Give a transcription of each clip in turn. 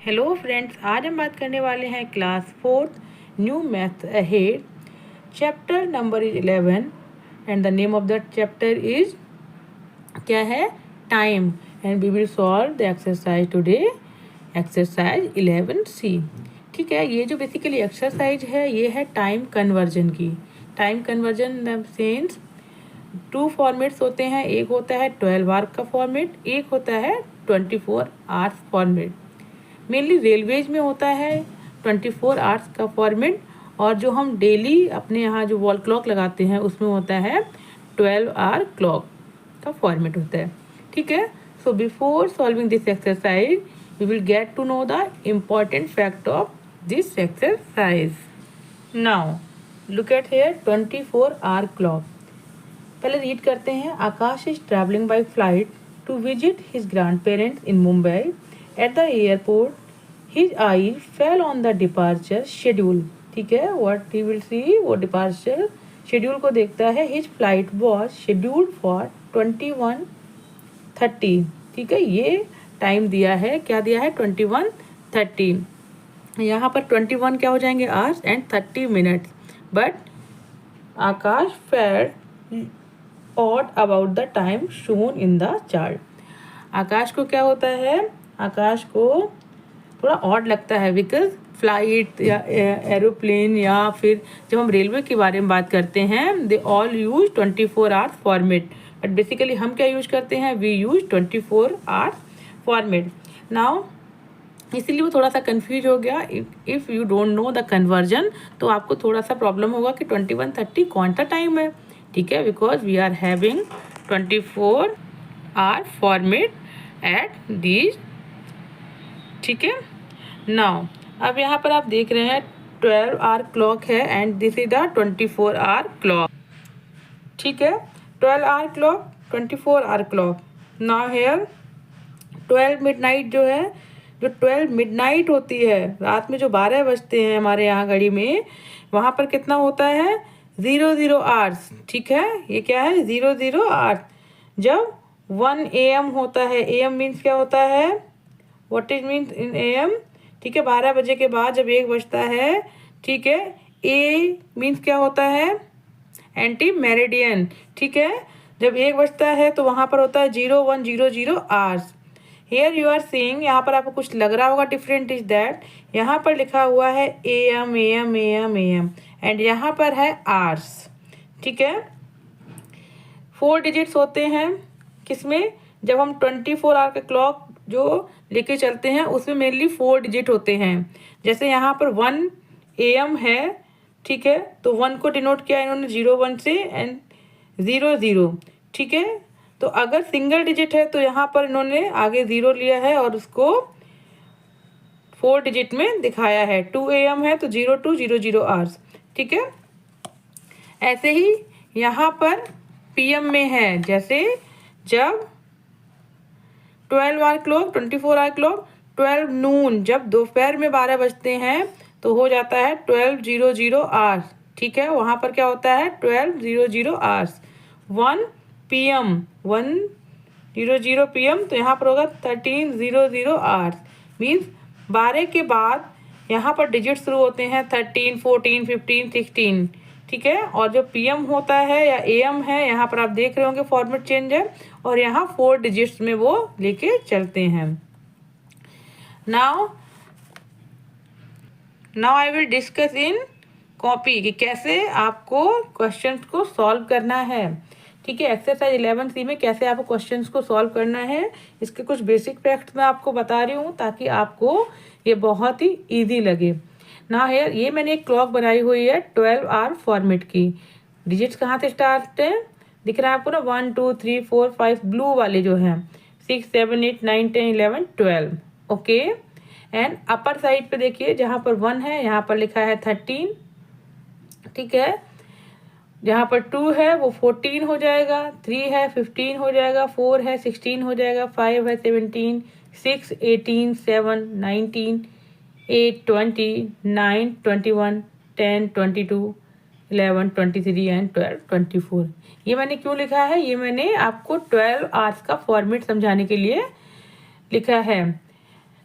Hello friends, आज हम बात करने वाले हैं class fourth new math ahead chapter number 11 and the name of the chapter is क्या है time and we will solve the exercise today exercise 11C। ठीक है, ये जो बेसिकली एक्सरसाइज है ये है टाइम कन्वर्जन की। टाइम कन्वर्जन सेंस टू फॉर्मेट्स होते हैं, एक होता है 12 आवर का फॉर्मेट, एक होता है 24 आवर्स फॉर्मेट। मेनली रेलवेज में होता है 24 आवर्स का फॉर्मेट, और जो हम डेली अपने यहाँ जो वॉल क्लॉक लगाते हैं उसमें होता है 12 आवर क्लॉक का फॉर्मेट होता है। ठीक है, so before solving this exercise we will get to know the important fact of this exercise. Now look at here 24 hour clock. पहले रीड करते हैं। Akash is travelling by flight to visit his grandparents in Mumbai. At the airport his eye fell on the departure schedule. ठीक है, what he will see, वो departure schedule को देखता है। His flight was scheduled for 21:30। ठीक है, ये time दिया है, क्या दिया है 21:30। यहाँ पर 21 क्या हो जाएंगे hours and 30 minutes, but Akash failed odd about the time shown in the chart। आकाश को क्या होता है, आकाश को थोड़ा ऑड लगता है बिकॉज फ्लाइट या एरोप्लेन या फिर जब हम रेलवे के बारे में बात करते हैं they all use 24 hours format, but basically हम क्या यूज करते हैं, we use 24 hours format. Now इसीलिए वो थोड़ा सा कंफ्यूज हो गया। If you don't know the conversion तो आपको थोड़ा सा प्रॉब्लम होगा कि 21:30 कौन सा टाइम है। ठीक है, because we are having 24 hour format at these. ठीक है, नाउ अब यहाँ पर आप देख रहे हैं 12 आवर क्लॉक है and this is the 24 hour clock. ठीक है, 12 hour clock, 24 hour clock. Now here 12 midnight जो है, जो 12 मिडनाइट होती है, रात में जो 12 बजते हैं हमारे यहाँ घड़ी में, वहाँ पर कितना होता है 00 आवर्स। ठीक है, ये क्या है 00 आवर्स। जब 1 AM होता है, AM मीन्स क्या होता है, what is means in AM। ठीक है, 12 बजे के बाद जब 1 बजता है, ठीक है, A मीन्स क्या होता है, एंटी मेरिडियन। ठीक है, जब 1 बजता है तो वहाँ पर होता है 0100 hours. Here you are seeing, यहाँ पर आपको कुछ लग रहा होगा डिफरेंट इज दैट, यहाँ पर लिखा हुआ है AM AM AM AM and यहाँ पर है आवर्स। ठीक है, 4 डिजिट्स होते हैं किसमें, जब हम 24 आवर का क्लॉक जो लेके चलते हैं उसमें मेनली 4 डिजिट होते हैं। जैसे यहाँ पर 1 AM है, ठीक है, तो 1 को डिनोट किया इन्होंने 01 से एंड 00। ठीक है, तो अगर सिंगल डिजिट है तो यहाँ पर इन्होंने आगे 0 लिया है और उसको 4 डिजिट में दिखाया है। 2 AM है तो 0200 आवर्स। ठीक है, ऐसे ही यहाँ पर PM में है, जैसे जब 12 आवर क्लॉक, 24 आवर क्लॉक, 12 नून, जब दोपहर में 12 बजते हैं तो हो जाता है 1200 आवर्स। ठीक है, वहाँ पर क्या होता है 1200 आवर्स। 1 PM 100 PM, तो यहाँ पर होगा 1300 आवर्स। मीन्स 12 के बाद यहाँ पर डिजिट शुरू होते हैं 13, 14, 15, 16। ठीक है, और जो PM होता है या AM है, यहाँ पर आप देख रहे होंगे फॉर्मेट चेंज है और यहाँ 4 डिजिट्स में वो लेके चलते हैं। Now I will discuss in copy कि कैसे आपको क्वेश्चंस को सॉल्व करना है। ठीक है, एक्सरसाइज 11C में कैसे आपको क्वेश्चंस को सॉल्व करना है, इसके कुछ बेसिक फैक्ट्स मैं आपको बता रही हूँ ताकि आपको ये बहुत ही इजी लगे ना। हेयर ये मैंने एक क्लॉक बनाई हुई है 12 आवर फॉर्मेट की। डिजिट्स कहाँ से स्टार्ट है, दिख रहा है आपको ना, 1 2 3 4 5 ब्लू वाले जो हैं, 6 7 8 9 10 11 12। ओके, एंड अपर साइड पे देखिए जहाँ पर 1 है यहाँ पर लिखा है 13। ठीक है, जहाँ पर 2 है वो 14 हो जाएगा, 3 है 15 हो जाएगा, 4 है 16 हो जाएगा, 5 है 17, 6 18 7 19 8 20 9 21 10 22 11 23 एंड 12 24। ये मैंने क्यों लिखा है, ये मैंने आपको 12 आवर्स का फॉर्मेट समझाने के लिए लिखा है।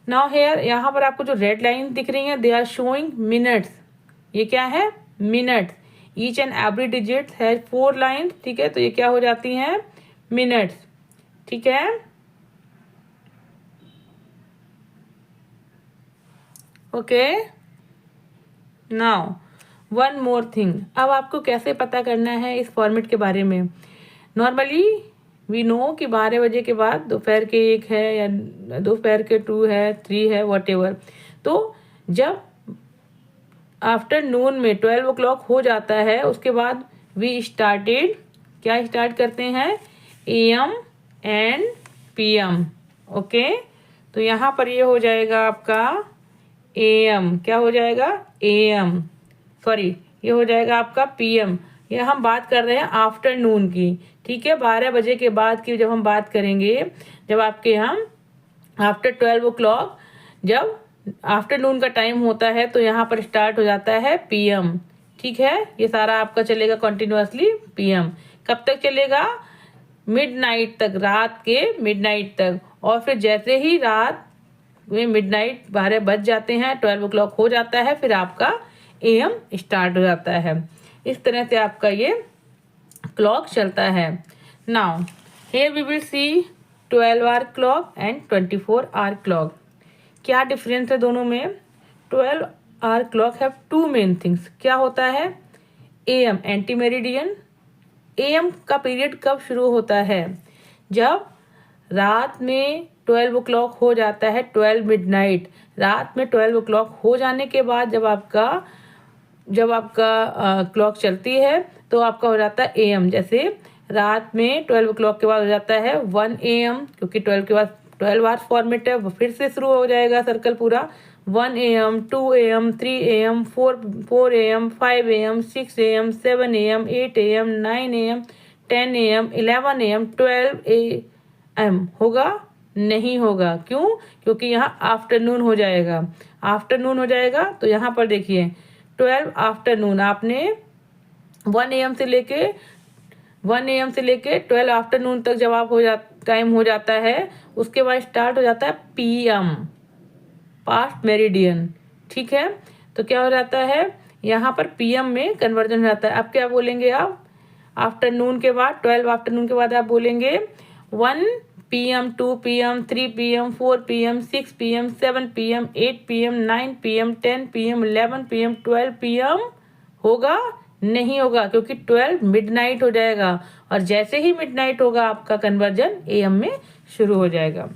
नाउ हेयर, यहाँ पर आपको जो रेड लाइन दिख रही है, दे आर शोइंग मिनट्स। ये क्या है? Minutes. Each and every digit है 4 लाइन, ठीक है, तो ये क्या हो जाती हैं? मिनट्स, ठीक है। Okay, now one more thing. अब आपको कैसे पता करना है इस फॉर्मेट के बारे में? नॉर्मली वी नो कि 12 बजे के बाद दोपहर के 1 है या दोपहर के 2 है, 3 है, वॉटेवर। तो जब आफ्टरनून में 12 o'clock हो जाता है, उसके बाद वी स्टार्टेड, क्या स्टार्ट करते हैं? AM and PM। ओके, तो यहाँ पर ये हो जाएगा आपका AM। क्या हो जाएगा? AM, सॉरी, ये हो जाएगा आपका PM। ये हम बात कर रहे हैं आफ्टरनून की, ठीक है, 12 बजे के बाद की जब हम बात करेंगे, जब आपके यहाँ आफ्टर 12 o'clock, जब आफ्टरनून का टाइम होता है, तो यहाँ पर स्टार्ट हो जाता है PM, ठीक है। ये सारा आपका चलेगा कंटिन्यूअसली PM। कब तक चलेगा? मिडनाइट तक, रात के मिडनाइट तक। और फिर जैसे ही रात में मिडनाइट 12 बज जाते हैं, 12 o'clock हो जाता है, फिर आपका AM स्टार्ट हो जाता है। इस तरह से आपका ये क्लॉक चलता है। Now here we will see 12 hour clock and 24 hour clock. क्या डिफरेंस है दोनों में? 12 hour clock have 2 main things. क्या होता है? AM anti meridian. AM का पीरियड कब शुरू होता है? जब रात में 12 o'clock हो जाता है, 12 मिडनाइट। रात में 12 o'clock हो जाने के बाद जब आपका क्लॉक चलती है, तो आपका हो जाता है AM। जैसे रात में 12 o'clock के बाद हो जाता है 1 AM, क्योंकि 12 के बाद 12 आवर्स फॉर्मेट है, वो फिर से शुरू हो जाएगा सर्कल पूरा। 1 AM, 2 AM, 3 AM, 4 AM, 5 AM, 6 AM, 7 AM, 8 AM, 9 AM, 10 AM, 11 AM, 12 AM होगा? नहीं होगा। क्यों? क्योंकि यहाँ आफ्टरनून हो जाएगा। आफ्टरनून हो जाएगा, तो यहाँ पर देखिए 12 आफ्टरनून, आपने 1 AM से लेके 12 आफ्टरनून तक जब आप टाइम हो जाता है, उसके बाद स्टार्ट हो जाता है PM, पास्ट मेरिडियन, ठीक है। तो क्या हो जाता है? यहाँ पर PM में कन्वर्जन हो जाता है। अब क्या बोलेंगे आप? आफ्टरनून के बाद, 12 आफ्टरनून के बाद आप बोलेंगे 1 PM, 2 PM, 3 PM, 4 PM, 6 PM, 7 PM, 8 PM, 9 PM, 10 PM, 11 PM, 12 PM होगा? नहीं होगा, क्योंकि 12 मिडनाइट हो जाएगा, और जैसे ही मिडनाइट होगा आपका कन्वर्जन AM में शुरू हो जाएगा।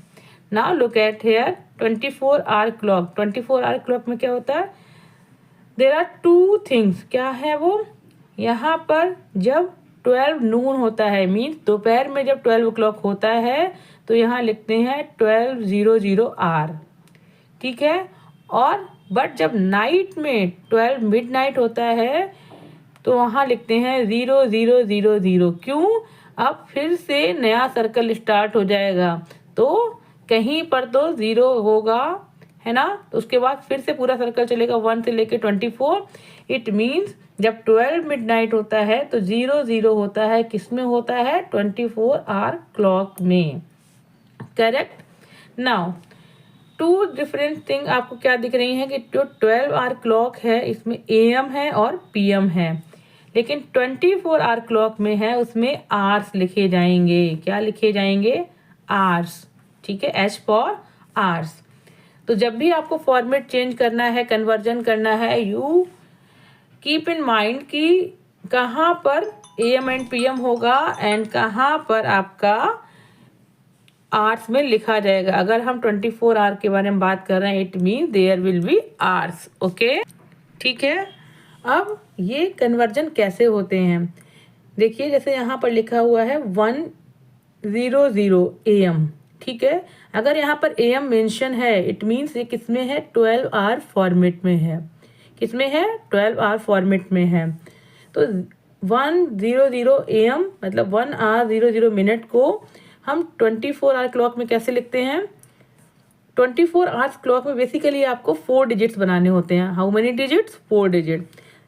Now look at here 24 hour clock. 24 hour clock में क्या होता है? There are 2 things. क्या है वो? यहाँ पर जब 12 नून होता है, मीन्स दोपहर में जब 12 o'clock होता है, तो यहाँ लिखते हैं 12:00 hour, ठीक है। और बट जब नाइट में 12 मिडनाइट होता है, तो वहाँ लिखते हैं 00:00। क्यों? अब फिर से नया सर्कल स्टार्ट हो जाएगा, तो कहीं पर तो 0 होगा, है ना। तो उसके बाद फिर से पूरा सर्कल चलेगा 1 से लेके 24। इट मीन्स जब 12 मिडनाइट होता है, तो 00 होता है, किस में होता है? 24 hour क्लॉक में, करेक्ट। नाउ 2 डिफरेंट थिंग आपको क्या दिख रही हैं कि जो 12 hour क्लॉक है, इसमें AM है और PM है, लेकिन 24 hour क्लॉक में है, उसमें आवर्स लिखे जाएंगे। क्या लिखे जाएंगे? आवर्स, ठीक है, H फॉर आवर्स। तो जब भी आपको फॉर्मेट चेंज करना है, कन्वर्जन करना है, यू कीप इन माइंड कि कहाँ पर AM एंड PM होगा एंड कहाँ पर आपका आवर्स में लिखा जाएगा। अगर हम 24 hour के बारे में बात कर रहे हैं, it mean there will be hours, okay, ठीक है। अब ये कन्वर्जन कैसे होते हैं? देखिए, जैसे यहाँ पर लिखा हुआ है 1:00 AM, ठीक है। अगर यहाँ पर AM मेंशन है, इट मीन्स ये किसमें है? 12 hour फॉर्मेट में है। किसमें है? 12 hour फॉर्मेट में है। तो 1:00 AM मतलब 1 hour 00 minute को हम 24 hour क्लॉक में कैसे लिखते हैं? 24 hours क्लॉक में बेसिकली आपको 4 डिजिट्स बनाने होते हैं। How many digits? 4 डिजिट।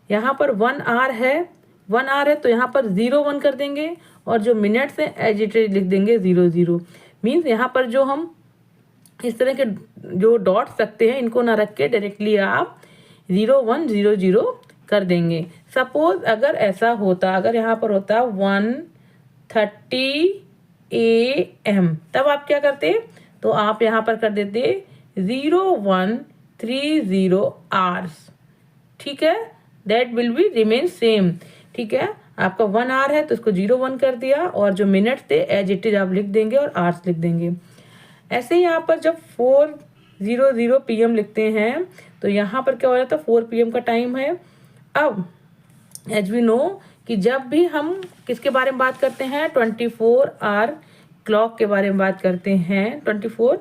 यहाँ पर 1 hour है, 1 hour है, तो यहाँ पर 01 कर देंगे, और जो मिनट्स हैं एज इट इज लिख देंगे 00। मीन्स यहाँ पर जो हम इस तरह के जो डॉट्स रखते हैं इनको ना रख के डायरेक्टली आप 0 1 0 0 कर देंगे। सपोज अगर ऐसा होता, अगर यहाँ पर होता 1:30 AM, तब आप क्या करते? तो आप यहाँ पर कर देते 0130 hours। ठीक है, that will be remain same. ठीक है, आपका 1 hour है तो इसको 01 कर दिया, और जो मिनट्स थे एज इट इज आप लिख देंगे और आवर्स लिख देंगे। ऐसे ही यहाँ पर जब 4:00 PM लिखते हैं तो यहाँ पर क्या हो जाता है, 4 PM का टाइम है। अब एज वी नो कि जब भी हम किसके बारे में बात करते हैं, 24 hour क्लॉक के बारे में बात करते हैं, 24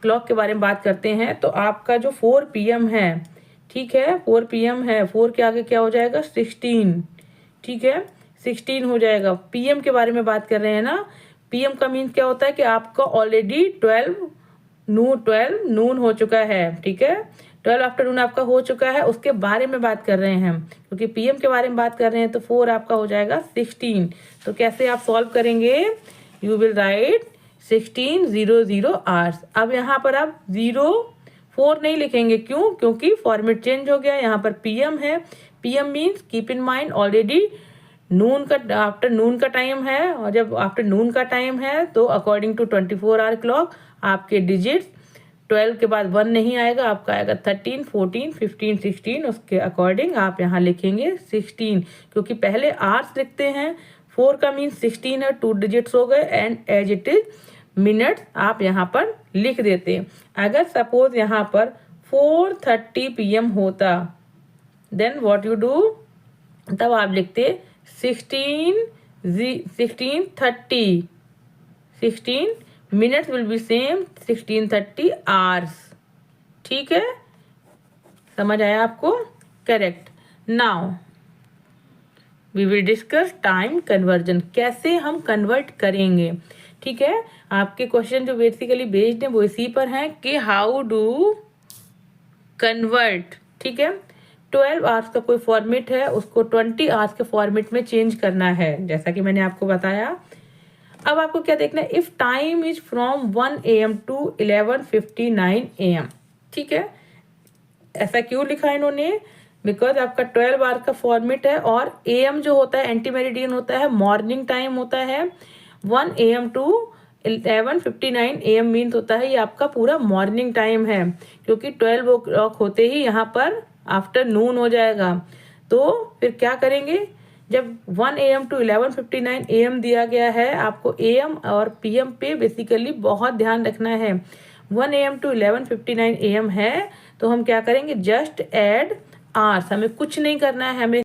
क्लॉक के बारे में बात करते हैं, तो आपका जो 4 PM है, ठीक है, 4 PM है, 4 के आगे क्या हो जाएगा, 16। ठीक है, 16 हो जाएगा। PM के बारे में बात कर रहे हैं ना, PM का मीन्स क्या होता है कि आपका ऑलरेडी 12 नून हो चुका है। ठीक है, 12 आफ्टरनून आपका हो चुका है, उसके बारे में बात कर रहे हैं हम, क्योंकि PM के बारे में बात कर रहे हैं। तो 4 आपका हो जाएगा 16। तो कैसे आप सॉल्व करेंगे, यू विल राइट 16:00 hours। अब यहाँ पर आप 04 नहीं लिखेंगे, क्यों? क्योंकि फॉर्मेट चेंज हो गया, यहाँ पर PM है। PM means keep in mind already noon का, आफ्टरनून का टाइम है, और जब आफ्टरनून का टाइम है तो अकॉर्डिंग टू 24 hour क्लॉक आपके डिजिट्स 12 के बाद 1 नहीं आएगा, आपका आएगा 13 14 15 16। उसके अकॉर्डिंग आप यहाँ लिखेंगे 16, क्योंकि पहले आवर्स लिखते हैं। 4 का मीन्स 16 है, 2 डिजिट्स हो गए, and as it is minutes आप यहाँ पर लिख देते हैं। अगर सपोज यहाँ पर 4:30 PM होता, देन व्हाट यू डू, तब आप लिखते 16:30। 16 minutes will be same 16:30 hours। ठीक है, समझ आया आपको? Correct. Now we will discuss time conversion, कैसे हम कन्वर्ट करेंगे। ठीक है, आपके क्वेश्चन जो बेसिकली बेस्ड है वो इसी पर हैं कि हाउ डू कन्वर्ट। ठीक है, 12 आवर्स का कोई फॉर्मेट है, उसको 20 आवर्स के फॉर्मेट में चेंज करना है, जैसा कि मैंने आपको बताया। अब आपको क्या देखना है, if time is from 1 AM to 11:59 AM। ठीक है, ऐसा क्यों लिखा है इन्होंने, बिकॉज आपका 12 आवर का फॉर्मेट है, और AM जो होता है एंटी मेरिडियन होता है, मॉर्निंग टाइम होता है। 1 AM to 11:59 AM मीन्स होता है ये आपका पूरा मॉर्निंग टाइम है, क्योंकि 12 o'clock होते ही यहाँ पर आफ्टरनून हो जाएगा। तो फिर क्या करेंगे, जब 1 AM to 11:59 AM दिया गया है, आपको AM और PM पे बेसिकली बहुत ध्यान रखना है। 1 AM to 11:59 AM है, तो हम क्या करेंगे, जस्ट ऐड आवर्स, हमें कुछ नहीं करना है, हमें